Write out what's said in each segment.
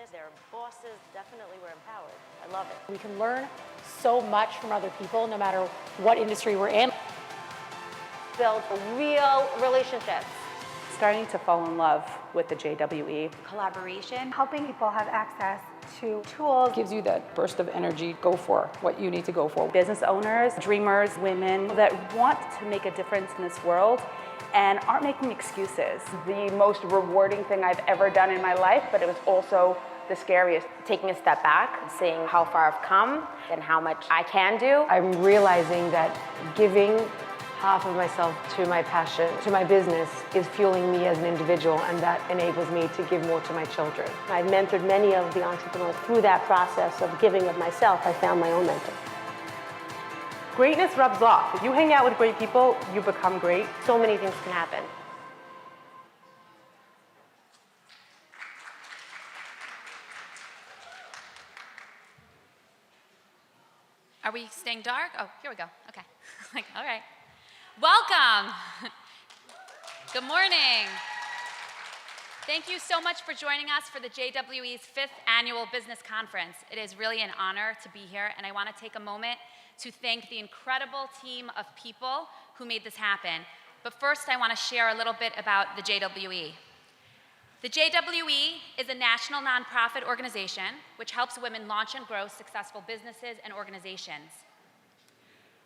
business. Their bosses definitely were empowered. I love it. We can learn so much from other people, no matter what industry we're in. Build real relationships. Starting to fall in love with the JWE. Collaboration. Helping people have access to tools. Gives you that burst of energy. Go for what you need to go for. Business owners, dreamers, women that want to make a difference in this world and aren't making excuses. The most rewarding thing I've ever done in my life, but it was also the scariest. Taking a step back, seeing how far I've come and how much I can do. I'm realizing that giving half of myself to my passion, to my business, is fueling me as an individual, and that enables me to give more to my children. I've mentored many of the entrepreneurs through that process of giving of myself. I found my own mentor. Greatness rubs off. If you hang out with great people, you become great. So many things can happen. Are we staying dark? Oh, here we go. Okay. Like, all right. Welcome. Good morning. Thank you so much for joining us for the JWE's 5th Annual Business Conference. It is really an honor to be here, and I want to take a moment to thank the incredible team of people who made this happen. But first, I want to share a little bit about the JWE. The JWE is a national nonprofit organization which helps women launch and grow successful businesses and organizations.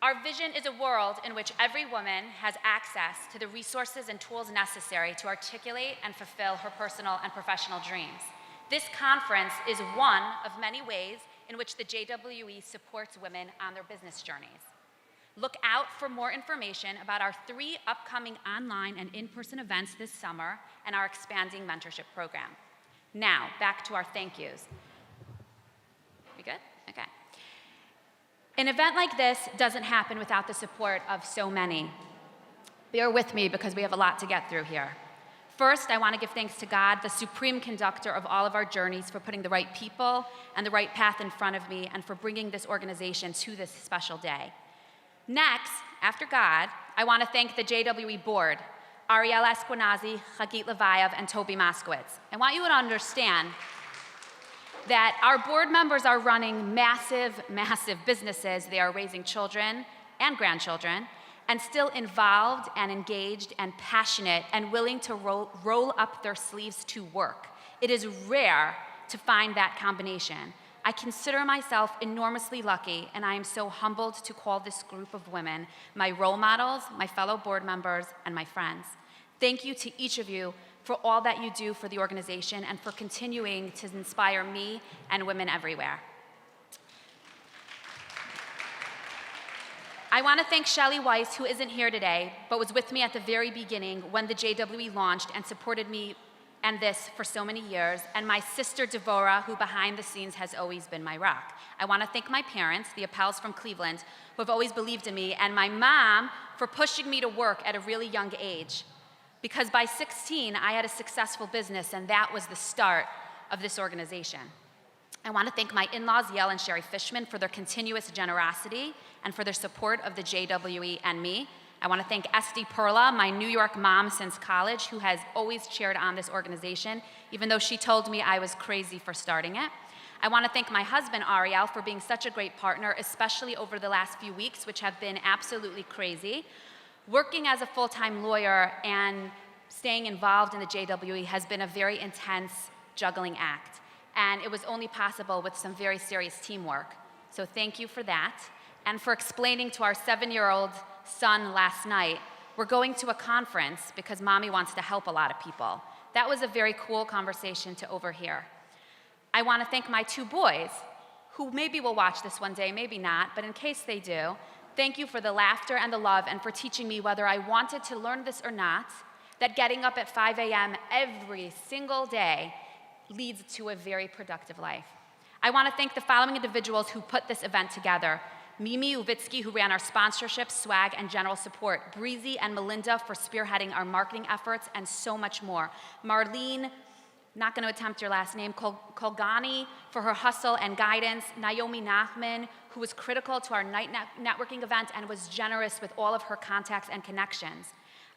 Our vision is a world in which every woman has access to the resources and tools necessary to articulate and fulfill her personal and professional dreams. This conference is one of many ways in which the JWE supports women on their business journeys. Look out for more information about our 3 upcoming online and in-person events this summer and our expanding mentorship program. Now, back to our thank yous. We good? Okay. An event like this doesn't happen without the support of so many. Bear with me because we have a lot to get through here. First, I want to give thanks to God, the supreme conductor of all of our journeys, for putting the right people and the right path in front of me and for bringing this organization to this special day. Next, after God, I want to thank the JWE board, Ariel Esquenazi, Hagit Levayev, and Toby Moskowitz. I want you to understand that our board members are running massive, massive businesses. They are raising children and grandchildren, and still involved and engaged and passionate and willing to roll up their sleeves to work. It is rare to find that combination. I consider myself enormously lucky, and I am so humbled to call this group of women my role models, my fellow board members, and my friends. Thank you to each of you for all that you do for the organization and for continuing to inspire me and women everywhere. I want to thank Shelley Weiss, who isn't here today, but was with me at the very beginning when the JWE launched and supported me and this for so many years, and my sister Devora, who behind the scenes has always been my rock. I want to thank my parents, the Appels from Cleveland, who have always believed in me, and my mom for pushing me to work at a really young age. Because by 16, I had a successful business, and that was the start of this organization. I want to thank my in-laws, Yael and Sherry Fishman, for their continuous generosity and for their support of the JWE and me. I want to thank Esty Perla, my New York mom since college, who has always cheered on this organization, even though she told me I was crazy for starting it. I want to thank my husband, Ariel, for being such a great partner, especially over the last few weeks, which have been absolutely crazy. Working as a full-time lawyer and staying involved in the JWE has been a very intense juggling act, and it was only possible with some very serious teamwork. So thank you for that, and for explaining to our 7-year-old son last night, we're going to a conference because mommy wants to help a lot of people. That was a very cool conversation to overhear. I want to thank my 2 boys, who maybe will watch this one day, maybe not, but in case they do, thank you for the laughter and the love and for teaching me, whether I wanted to learn this or not, that getting up at 5 a.m. every single day leads to a very productive life. I want to thank the following individuals who put this event together: Mimi Uvitsky, who ran our sponsorship, swag, and general support; Breezy and Melinda for spearheading our marketing efforts, and so much more; Marlene, not going to attempt your last name, Kolgani for her hustle and guidance; Naomi Nachman, who was critical to our night networking event and was generous with all of her contacts and connections.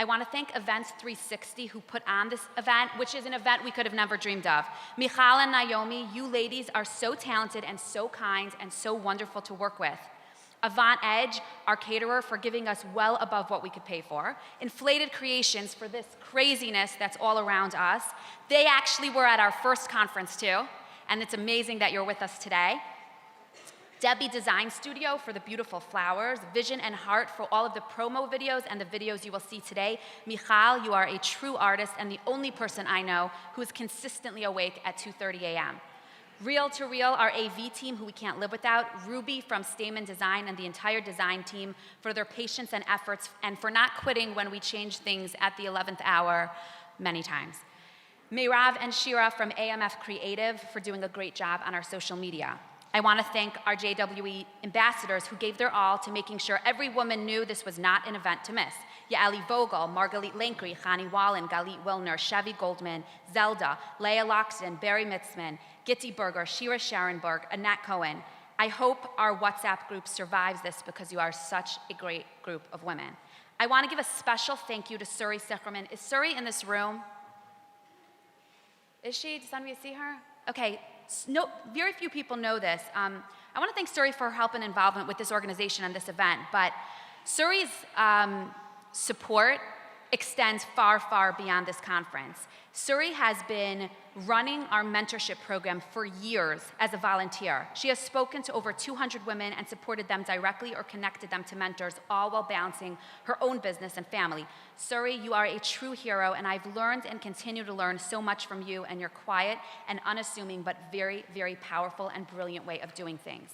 I want to thank Events 360 who put on this event, which is an event we could have never dreamed of. Michal and Naomi, you ladies are so talented and so kind and so wonderful to work with. Avant Edge, our caterer, for giving us well above what we could pay for. Inflated Creations for this craziness that's all around us. They actually were at our first conference too, and it's amazing that you're with us today. Debbie Design Studio for the beautiful flowers. Vision and Heart for all of the promo videos and the videos you will see today. Michal, you are a true artist and the only person I know who is consistently awake at 2:30 a.m. Real to Real, our AV team, who we can't live without. Ruby from Stamen Design and the entire design team for their patience and efforts and for not quitting when we changed things at the 11th hour many times. Meirav and Shira from AMF Creative for doing a great job on our social media. I want to thank our JWE ambassadors who gave their all to making sure every woman knew this was not an event to miss. Yaeli Vogel, Margalit Lankry, Chani Wallen, Galit Wilner, Chevy Goldman, Zelda, Leah Loxton, Barry Mitzman, Gitti Berger, Shira Sharonberg, Annette Cohen. I hope our WhatsApp group survives this because you are such a great group of women. I want to give a special thank you to Suri Sicherman. Is Suri in this room? Is she? Does anybody see her? Okay, no, very few people know this. I want to thank Suri for her help and involvement with this organization and this event, but Suri's support extends far, far beyond this conference. Suri has been running our mentorship program for years as a volunteer. She has spoken to over 200 women and supported them directly or connected them to mentors, all while balancing her own business and family. Suri, you are a true hero, and I've learned and continue to learn so much from you and your quiet and unassuming but very, very powerful and brilliant way of doing things.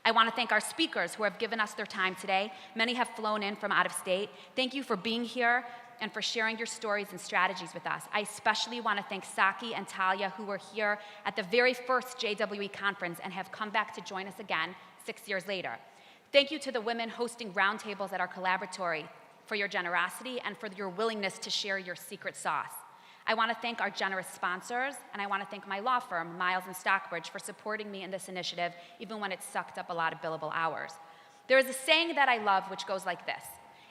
I want to thank our speakers who have given us their time today. Many have flown in from out of state. Thank you for being here and for sharing your stories and strategies with us. I especially want to thank Saki and Talia, who were here at the very first JWE conference and have come back to join us again 6 years later. Thank you to the women hosting roundtables at our collaboratory for your generosity and for your willingness to share your secret sauce. I want to thank our generous sponsors, and I want to thank my law firm, Miles & Stockbridge, for supporting me in this initiative, even when it sucked up a lot of billable hours. There is a saying that I love which goes like this: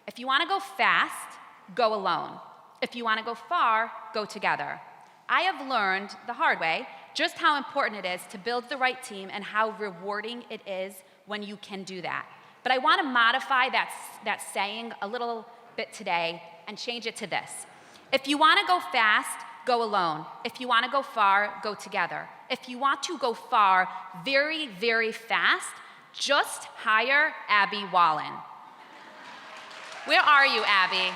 if you want to go fast, go alone. If you want to go far, go together. I have learned the hard way just how important it is to build the right team and how rewarding it is when you can do that. But I want to modify that saying a little bit today and change it to this: if you want to go fast, go alone. If you want to go far, go together. If you want to go far very, very fast, just hire Abby Wallen. Where are you, Abby?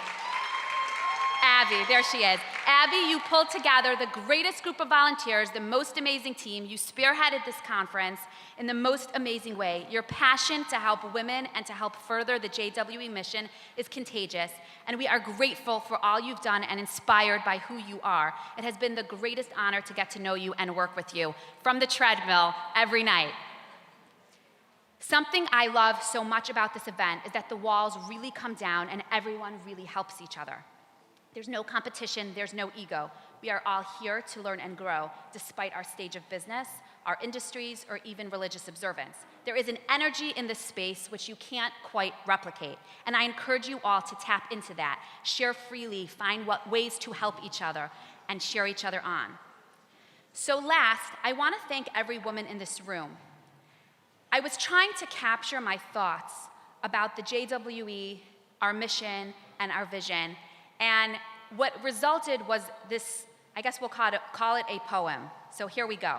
Abby, there she is. Abby, you pulled together the greatest group of volunteers, the most amazing team. You spearheaded this conference in the most amazing way. Your passion to help women and to help further the JWE mission is contagious, and we are grateful for all you've done and inspired by who you are. It has been the greatest honor to get to know you and work with you from the treadmill every night. Something I love so much about this event is that the walls really come down and everyone really helps each other. There's no competition, there's no ego. We are all here to learn and grow, despite our stage of business, our industries, or even religious observance. There is an energy in this space which you can't quite replicate, and I encourage you all to tap into that, share freely, find ways to help each other, and cheer each other on. So last, I want to thank every woman in this room. I was trying to capture my thoughts about the JWE, our mission, and our vision, and what resulted was this, I guess we'll call it a poem. So here we go.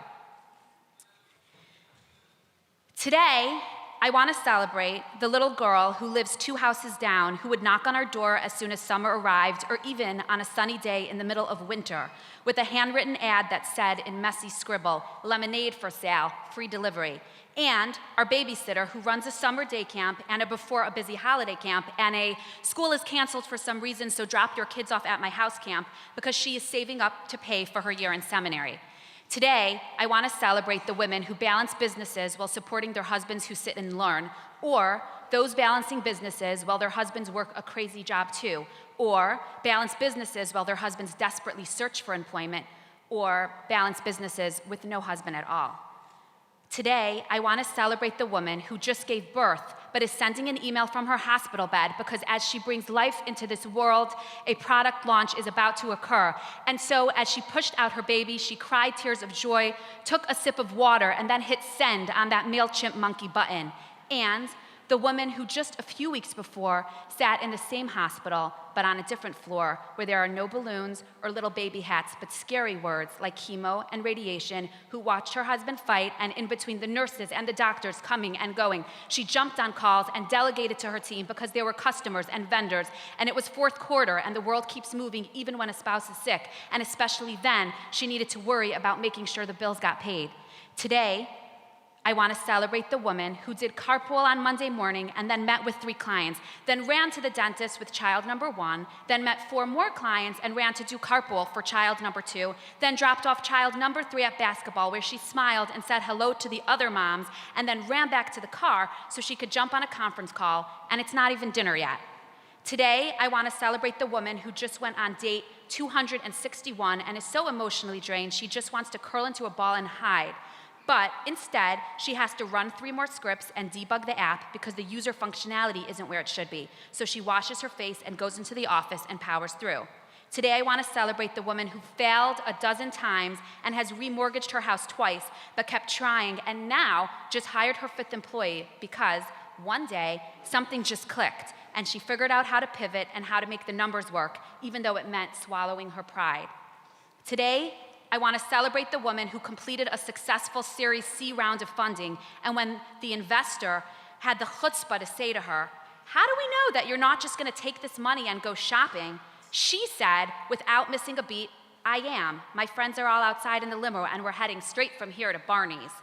Today, I want to celebrate the little girl who lives 2 houses down, who would knock on our door as soon as summer arrived, or even on a sunny day in the middle of winter, with a handwritten ad that said in messy scribble, "Lemonade for sale, free delivery." And our babysitter who runs a summer day camp and before a busy holiday camp and a school is canceled for some reason, so drop your kids off at my house camp, because she is saving up to pay for her year in seminary. Today, I want to celebrate the women who balance businesses while supporting their husbands who sit and learn, or those balancing businesses while their husbands work a crazy job too, or balance businesses while their husbands desperately search for employment, or balance businesses with no husband at all. Today, I want to celebrate the woman who just gave birth, but is sending an email from her hospital bed because as she brings life into this world, a product launch is about to occur. And so as she pushed out her baby, she cried tears of joy, took a sip of water, and then hit send on that MailChimp monkey button. And the woman who just a few weeks before sat in the same hospital, but on a different floor, where there are no balloons or little baby hats, but scary words like chemo and radiation, who watched her husband fight, and in between the nurses and the doctors coming and going, she jumped on calls and delegated to her team because there were customers and vendors, and it was fourth quarter, and the world keeps moving even when a spouse is sick, and especially then, she needed to worry about making sure the bills got paid. Today, I want to celebrate the woman who did carpool on Monday morning and then met with 3 clients, then ran to the dentist with child number 1, then met 4 more clients and ran to do carpool for child number 2, then dropped off child number 3 at basketball where she smiled and said hello to the other moms, and then ran back to the car so she could jump on a conference call, and it's not even dinner yet. Today, I want to celebrate the woman who just went on date 261 and is so emotionally drained she just wants to curl into a ball and hide. But instead, she has to run 3 more scripts and debug the app because the user functionality isn't where it should be. So she washes her face and goes into the office and powers through. Today, I want to celebrate the woman who failed a dozen times and has remortgaged her house twice, but kept trying, and now just hired her 5th employee because one day, something just clicked, and she figured out how to pivot and how to make the numbers work, even though it meant swallowing her pride. Today, I want to celebrate the woman who completed a successful Series C round of funding, and when the investor had the chutzpah to say to her, "How do we know that you're not just going to take this money and go shopping?" She said, without missing a beat, "I am. My friends are all outside in the limo, and we're heading straight from here to Barney's."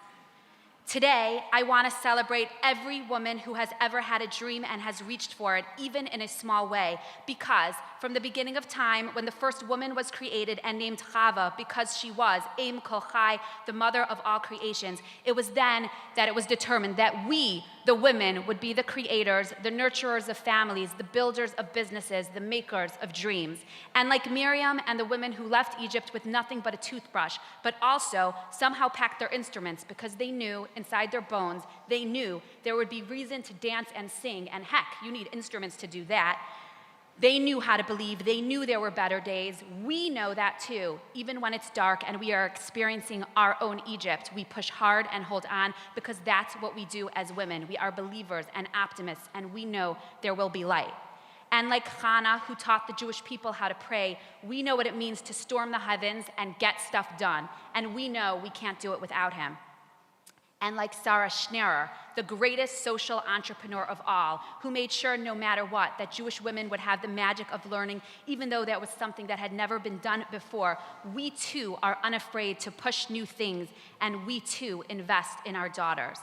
Today, I want to celebrate every woman who has ever had a dream and has reached for it, even in a small way, because from the beginning of time, when the first woman was created and named Chava because she was Em Kol Chai, the mother of all creations, it was then that it was determined that we, the women, would be the creators, the nurturers of families, the builders of businesses, the makers of dreams. And like Miriam and the women who left Egypt with nothing but a toothbrush, but also somehow packed their instruments because they knew inside their bones, they knew there would be reason to dance and sing, and heck, you need instruments to do that. They knew how to believe. They knew there were better days. We know that too. Even when it's dark and we are experiencing our own Egypt, we push hard and hold on because that's what we do as women. We are believers and optimists, and we know there will be light. And like Hannah, who taught the Jewish people how to pray, we know what it means to storm the heavens and get stuff done. And we know we can't do it without him. And like Sarah Schnerer, the greatest social entrepreneur of all, who made sure no matter what, that Jewish women would have the magic of learning, even though that was something that had never been done before, we too are unafraid to push new things, and we too invest in our daughters.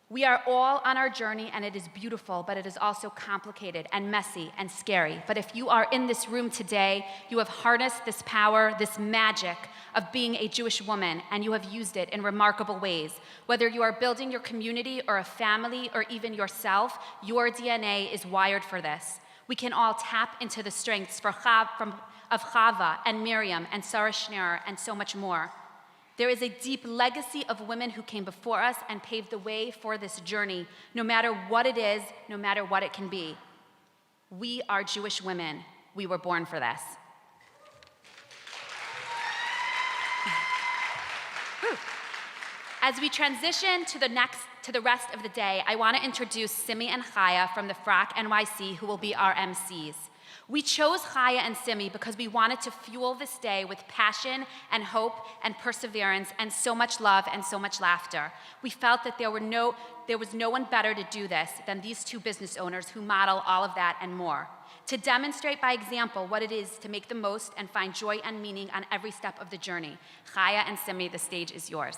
We are all on our journey, and it is beautiful, but it is also complicated and messy and scary. But if you are in this room today, you have harnessed this power, this magic of being a Jewish woman, and you have used it in remarkable ways. Whether you are building your community or a family or even yourself, your DNA is wired for this. We can all tap into the strengths of Chava and Miriam and Sarah Schnerer and so much more. There is a deep legacy of women who came before us and paved the way for this journey, no matter what it is, no matter what it can be. We are Jewish women. We were born for this. As we transition to the rest of the day, I want to introduce Simi and Chaya from the FRAC NYC, who will be our MCs. We chose Chaya and Simi because we wanted to fuel this day with passion and hope and perseverance and so much love and so much laughter. We felt that there was no one better to do this than these 2 business owners who model all of that and more. To demonstrate by example what it is to make the most and find joy and meaning on every step of the journey. Chaya and Simi, the stage is yours.